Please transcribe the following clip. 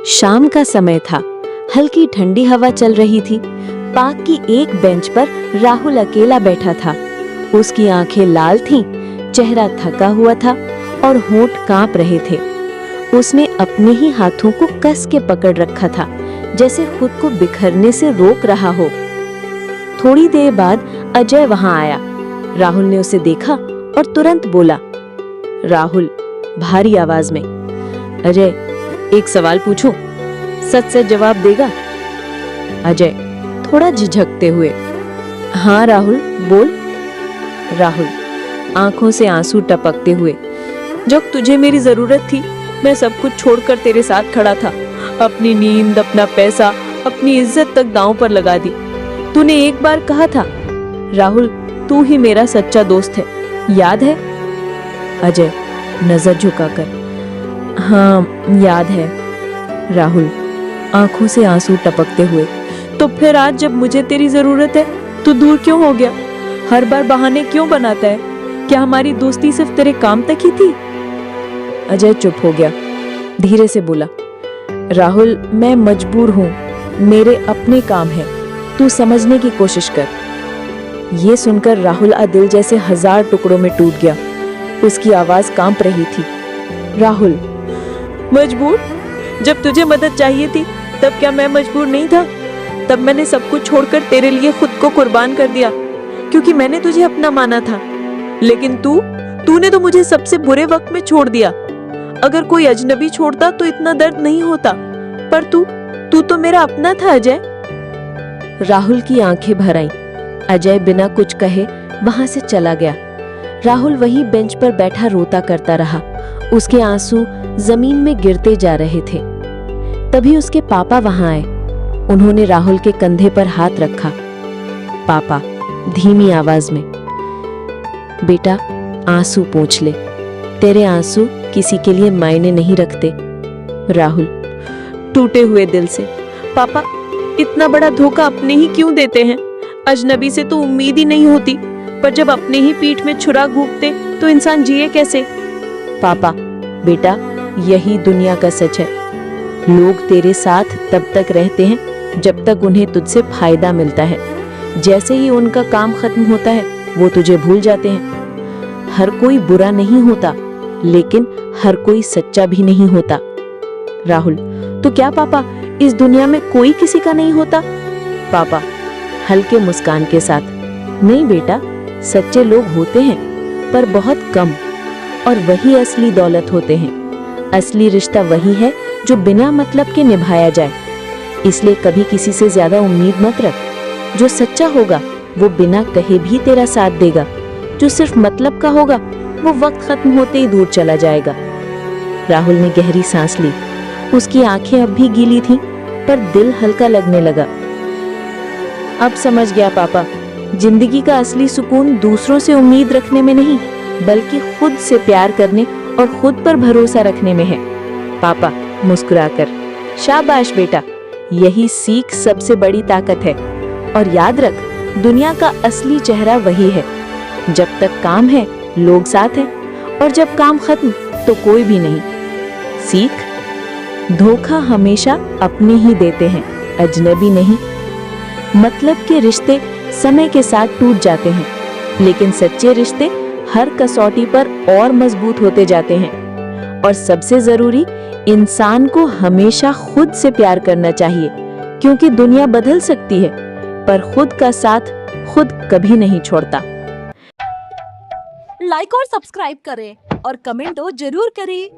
शाम का समय था। हल्की ठंडी हवा चल रही थी। पार्क की एक बेंच पर राहुल अकेला बैठा था। उसकी आंखें लाल थीं, चेहरा थका हुआ था और होंठ कांप रहे थे। उसने अपने ही हाथों को कस के पकड़ रखा था, जैसे खुद को बिखरने से रोक रहा हो। थोड़ी देर बाद अजय वहां आया। राहुल ने उसे देखा और तुरंत बोला, राहुल, भारी आवाज में, अजय, एक सवाल पूछूं? सच सच जवाब देगा? अजय थोड़ा झिझकते हुए, हाँ राहुल, बोल। राहुल आंखों से आंसू टपकते हुए, जब तुझे मेरी जरूरत थी मैं सब कुछ छोड़कर तेरे साथ खड़ा था। अपनी नींद, अपना पैसा, अपनी इज्जत तक दांव पर लगा दी। तूने एक बार कहा था, राहुल तू ही मेरा सच्चा दोस्त है, याद है? अजय नजर झुकाकर, हाँ याद है। राहुल आंखों से आंसू टपकते हुए, तो फिर आज जब मुझे तेरी जरूरत है तो दूर क्यों हो गया? हर बार बहाने क्यों बनाता है? क्या हमारी दोस्ती सिर्फ तेरे काम तक ही थी? अजय चुप हो गया, धीरे से बोला, राहुल मैं मजबूर हूं, मेरे अपने काम है, तू समझने की कोशिश कर। ये सुनकर राहुल दिल जैसे 1000 टुकड़ों में टूट गया। उसकी आवाज कांप रही थी, राहुल मजबूर? जब तुझे मदद चाहिए थी तब क्या मैं मजबूर नहीं था? तब मैंने सब कुछ छोड़कर तेरे लिए खुद को कुर्बान कर दिया, क्योंकि मैंने तुझे अपना माना था। लेकिन तूने तो मुझे सबसे बुरे वक्त में छोड़ दिया। अगर कोई अजनबी छोड़ता तो इतना दर्द नहीं होता, पर तू तो मेरा अपना था अजय। राहुल की आंखें भर आईं। अजय बिना कुछ कहे वहां से चला गया। राहुल वहीं बेंच पर बैठा रोता करता रहा। उसके आंसू जमीन में गिरते जा रहे थे। तभी उसके पापा वहां आए। उन्होंने राहुल के कंधे पर हाथ रखा। पापा धीमी आवाज में, बेटा आंसू पोंछ ले, तेरे आंसू किसी के लिए मायने नहीं रखते। राहुल टूटे हुए दिल से, पापा इतना बड़ा धोखा अपने ही क्यों देते हैं? अजनबी से तो उम्मीद ही नहीं होती, पर जब अपने ही पीठ में छुरा घूंपते तो इंसान जिए कैसे? पापा बेटा यही दुनिया का सच है। लोग तेरे साथ तब तक रहते हैं जब तक उन्हें तुझसे फायदा मिलता है। जैसे ही उनका काम खत्म होता है वो तुझे भूल जाते हैं। हर कोई बुरा नहीं होता, लेकिन हर कोई सच्चा भी नहीं होता। राहुल तो क्या पापा इस दुनिया में कोई किसी का नहीं होता? पापा हल्के मुस्कान के साथ, नहीं बेटा, सच्चे लोग होते हैं पर बहुत कम, और वही असली दौलत होते हैं। असली रिश्ता वही है जो बिना मतलब के निभाया जाए। इसलिए कभी किसी से ज्यादा उम्मीद मत रख। जो सच्चा होगा वो बिना कहे भी तेरा साथ देगा। जो सिर्फ मतलब का होगा वो वक्त खत्म होते ही दूर चला जाएगा। राहुल ने गहरी सांस ली। उसकी आंखें अब भी गीली थीं, पर दिल हल्का लगने लगा। अब समझ गया पापा, जिंदगी का असली सुकून दूसरों से उम्मीद रखने में नहीं, बल्कि खुद से प्यार करने और खुद पर भरोसा रखने में है। पापा मुस्कुराकर, शाबाश बेटा, यही सीख सबसे बड़ी ताकत है। और याद रख, दुनिया का असली चेहरा वही है। जब तक काम है लोग साथ हैं, और जब काम खत्म तो कोई भी नहीं। सीख, धोखा हमेशा अपने ही देते हैं, अजनबी नहीं। मतलब के रिश्ते समय के साथ टूट जाते हैं, लेकिन सच्चे रिश्ते हर कसौटी पर और मजबूत होते जाते हैं। और सबसे जरूरी, इंसान को हमेशा खुद से प्यार करना चाहिए, क्योंकि दुनिया बदल सकती है पर खुद का साथ खुद कभी नहीं छोड़ता। लाइक और सब्सक्राइब करें और कमेंट जरूर करें।